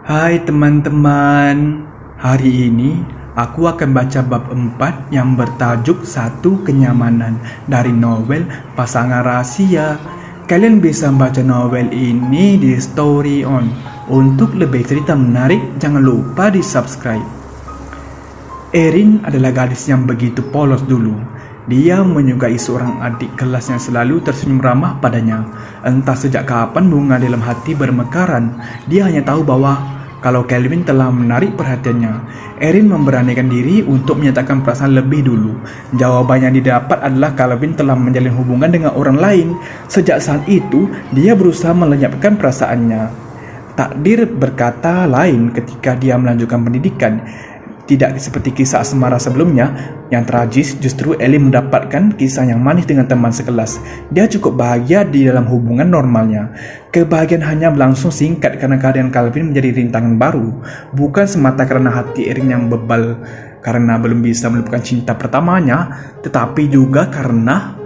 Hai teman-teman, hari ini aku akan baca bab 4 yang bertajuk Satu Kenyamanan dari novel Pasangan Rahasia. Kalian bisa baca novel ini di Story On. Untuk lebih cerita menarik, jangan lupa di subscribe. Erin adalah gadis yang begitu polos dulu. Dia menyukai seorang adik kelas yang selalu tersenyum ramah padanya. Entah sejak kapan bunga dalam hati bermekaran. Dia hanya tahu bahwa kalau Calvin telah menarik perhatiannya, Erin memberanikan diri untuk menyatakan perasaan lebih dulu. Jawaban yang didapat adalah Calvin telah menjalin hubungan dengan orang lain. Sejak saat itu, dia berusaha melenyapkan perasaannya. Takdir berkata lain ketika dia melanjutkan pendidikan. Tidak seperti kisah asmara sebelumnya, yang tragis, justru Ellie mendapatkan kisah yang manis dengan teman sekelas. Dia cukup bahagia di dalam hubungan normalnya. Kebahagiaan hanya berlangsung singkat karena kehadiran Calvin menjadi rintangan baru. Bukan semata karena hati Erin yang bebal karena belum bisa melupakan cinta pertamanya, tetapi juga karena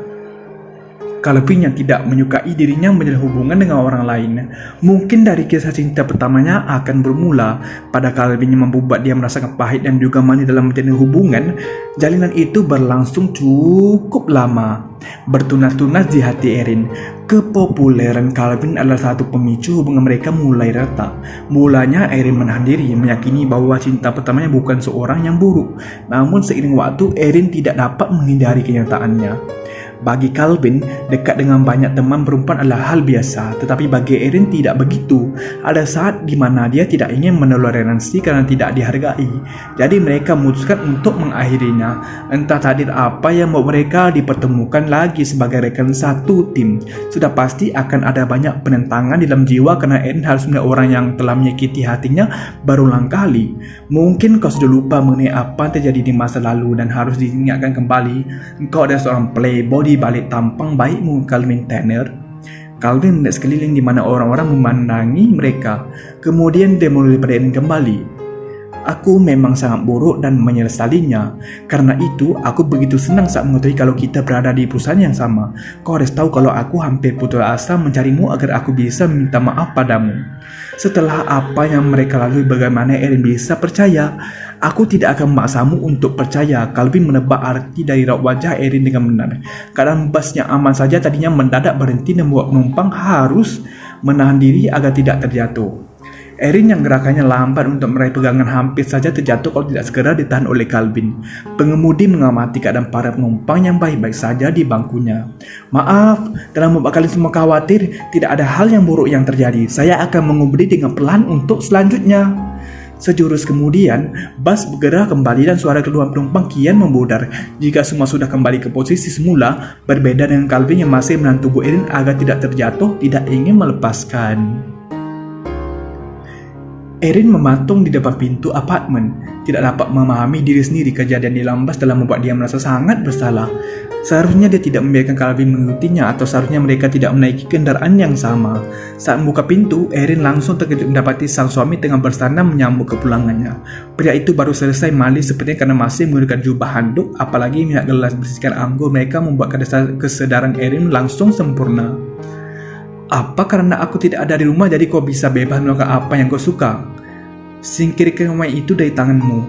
Calvin yang tidak menyukai dirinya menjalin hubungan dengan orang lain. Mungkin dari kisah cinta pertamanya akan bermula pada Calvin yang membuat dia merasakan pahit dan juga manis dalam menjalin hubungan. Jalinan itu berlangsung cukup lama, bertunas-tunas di hati Erin. Kepopuleran Calvin adalah satu pemicu hubungan mereka mulai retak. Mulanya Erin menahan diri, meyakini bahwa cinta pertamanya bukan seorang yang buruk. Namun seiring waktu, Erin tidak dapat menghindari kenyataannya. Bagi Calvin, dekat dengan banyak teman perempuan adalah hal biasa, tetapi bagi Erin tidak begitu. Ada saat di mana dia tidak ingin menoleransi karena tidak dihargai. Jadi mereka memutuskan untuk mengakhirinya. Entah takdir apa yang membuat mereka dipertemukan lagi sebagai rekan satu tim. Sudah pasti akan ada banyak penentangan dalam jiwa karena Erin harus melihat orang yang telah menyakiti hatinya berulang kali. Mungkin kau sudah lupa mengenai apa yang terjadi di masa lalu dan harus diingatkan kembali. Engkau adalah seorang playboy di balik tampang baikmu, Calvin Tanner. Calvin melihat sekeliling di mana orang-orang memandangi mereka. Kemudian dia mulai pada Erin kembali. Aku memang sangat buruk dan menyesalinya. Karena itu, aku begitu senang saat mengetahui kalau kita berada di perusahaan yang sama. Kau harus tahu kalau aku hampir putus asa mencarimu agar aku bisa minta maaf padamu. Setelah apa yang mereka lalui, bagaimana Erin bisa percaya? Aku tidak akan memaksamu untuk percaya. Calvin menebak arti dari raut wajah Erin dengan benar. Keadaan bas yang aman saja tadinya mendadak berhenti dan membuat penumpang harus menahan diri agar tidak terjatuh. Erin yang gerakannya lambat untuk meraih pegangan hampir saja terjatuh kalau tidak segera ditahan oleh Calvin. Pengemudi mengamati keadaan para penumpang yang baik-baik saja di bangkunya. Maaf, dalam membuat kalian semua khawatir, tidak ada hal yang buruk yang terjadi. Saya akan mengemudi dengan pelan untuk selanjutnya. Sejurus kemudian, bas bergerak kembali dan suara keluhan penumpang kian membudar. Jika semua sudah kembali ke posisi semula, berbeda dengan Calvin yang masih menahan tubuh Erin agar tidak terjatuh, tidak ingin melepaskan. Erin mematung di depan pintu apartemen, tidak dapat memahami diri sendiri. Kejadian di lambas dalam membuat dia merasa sangat bersalah. Seharusnya dia tidak membiarkan Calvin mengikutinya, atau seharusnya mereka tidak menaiki kendaraan yang sama. Saat membuka pintu, Erin langsung terkejut mendapati sang suami tengah bersandar menyambut kepulangannya. Pria itu baru selesai mandi sepertinya karena masih menggunakan jubah handuk, apalagi melihat gelas berisikan anggur mereka membuat kesedaran Erin langsung sempurna. Apa karena aku tidak ada di rumah jadi kau bisa bebas melakukan apa yang kau suka? Singkirkan wine itu dari tanganmu.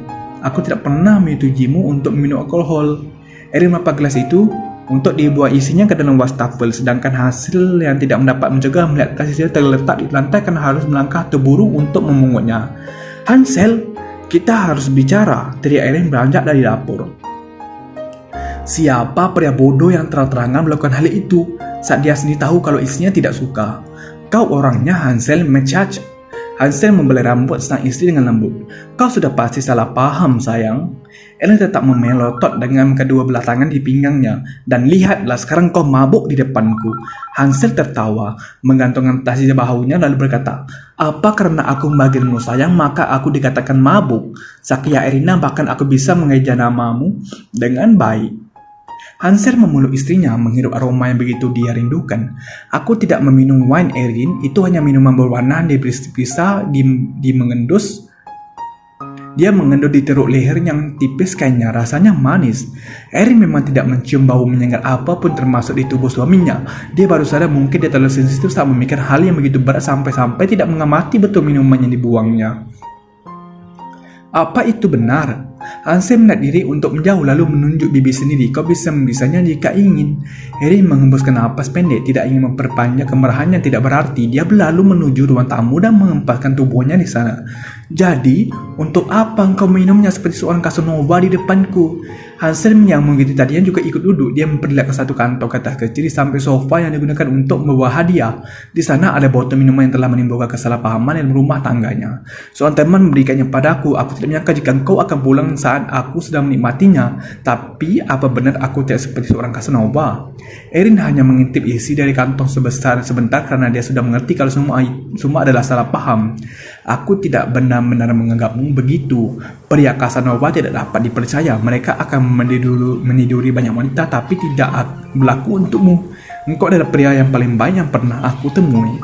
Aku tidak pernah menyetujuimu untuk minum alkohol. Erin melapa gelas itu untuk dibuat isinya ke dalam wastafel, sedangkan hasil yang tidak mendapat mencegah melihat kasih terletak di lantai karena harus melangkah terburu untuk memungutnya. Hansel, kita harus bicara, teriak Erin beranjak dari dapur. Siapa pria bodoh yang terang-terangan melakukan hal itu saat dia sendiri tahu kalau istrinya tidak suka? Kau orangnya, Hansel Mechach. Hansel membelai rambut sang istri dengan lembut. Kau sudah pasti salah paham, sayang. Ellen tetap memelotot dengan kedua belah tangan di pinggangnya. Dan lihatlah, sekarang kau mabuk di depanku. Hansel tertawa, menggantungkan tas di bahunya lalu berkata, apa karena aku membagimu sayang maka aku dikatakan mabuk? Sakia Erina, bahkan aku bisa mengeja namamu dengan baik. Hansel memeluk istrinya, menghirup aroma yang begitu dia rindukan. Aku tidak meminum wine, Erin. Itu hanya minuman berwarna yang diberi pisah di mengendus. Dia mengendut di teruk leher yang tipis kainnya, rasanya manis. Erin memang tidak mencium bau menyengat apapun termasuk di tubuh suaminya. Dia baru sadar mungkin dia terlalu sensitif saat memikir hal yang begitu berat sampai-sampai tidak mengamati betul minuman yang dibuangnya. Apa itu benar? Hansel menarik diri untuk menjauh lalu menunjuk bibi sendiri. Kau bisa membisanya jika ingin. Erin menghembuskan napas pendek, tidak ingin memperpanjang kemarahan yang tidak berarti. Dia berlalu menuju ruang tamu dan mengempaskan tubuhnya di sana. Jadi, untuk apa engkau minumnya seperti seorang Casanova di depanku? Hansel yang mengikuti tadinya juga ikut duduk. Dia memperlihatkan satu kantong kertas kecil di samping sofa yang digunakan untuk membawa hadiah. Di sana ada botol minuman yang telah menimbulkan kesalahpahaman dalam rumah tangganya. Seorang teman memberikannya padaku. Aku tidak menyangka jika engkau akan pulang saat aku sedang menikmatinya. Tapi apa benar aku tidak seperti seorang Casanova? Erin hanya mengintip isi dari kantong sebentar karena dia sudah mengerti kalau semua adalah salah paham. Aku tidak benar-benar menganggapmu begitu. Pria Casanova tidak dapat dipercaya. Mereka akan meniduri banyak wanita tapi tidak berlaku untukmu. Engkau adalah pria yang paling baik yang pernah aku temui.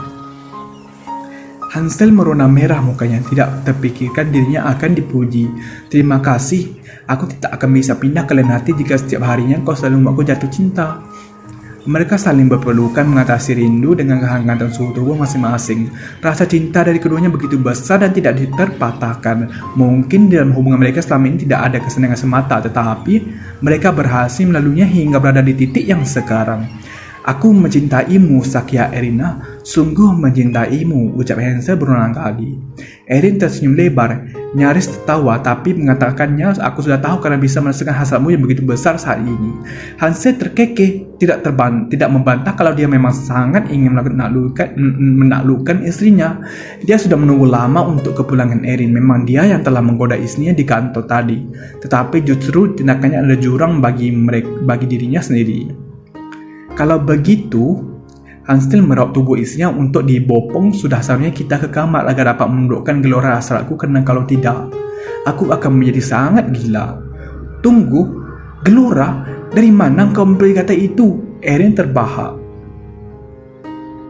Hansel merona merah mukanya, tidak terpikirkan dirinya akan dipuji. Terima kasih. Aku tidak akan bisa pindah ke lain hati jika setiap harinya kau selalu membuatku jatuh cinta. Mereka saling berpelukan mengatasi rindu dengan kehangatan suhu tubuh masing-masing. Rasa cinta dari keduanya begitu besar dan tidak terpatahkan. Mungkin dalam hubungan mereka selama ini tidak ada kesenangan semata, tetapi mereka berhasil melaluinya hingga berada di titik yang sekarang. Aku mencintaimu, Sakya Erina. Sungguh mencintaimu, ucap Hansel berulang kali. Erin tersenyum lebar, nyaris tertawa, tapi mengatakannya, aku sudah tahu karena bisa merasakan hasratmu yang begitu besar saat ini. Hansel terkekeh, tidak membantah kalau dia memang sangat ingin menaklukkan istrinya. Dia sudah menunggu lama untuk kepulangan Erin. Memang dia yang telah menggoda istrinya di kantor tadi. Tetapi justru tindakannya adalah jurang bagi dirinya sendiri. Kalau begitu, Hansel meraup tubuh istrinya untuk dibopong. Sudah seharusnya kita ke kamar agar dapat menundukkan gelora hasratku, karena kalau tidak, aku akan menjadi sangat gila. Tunggu, gelora? Dari mana kau memberi kata itu? Erin terbahak.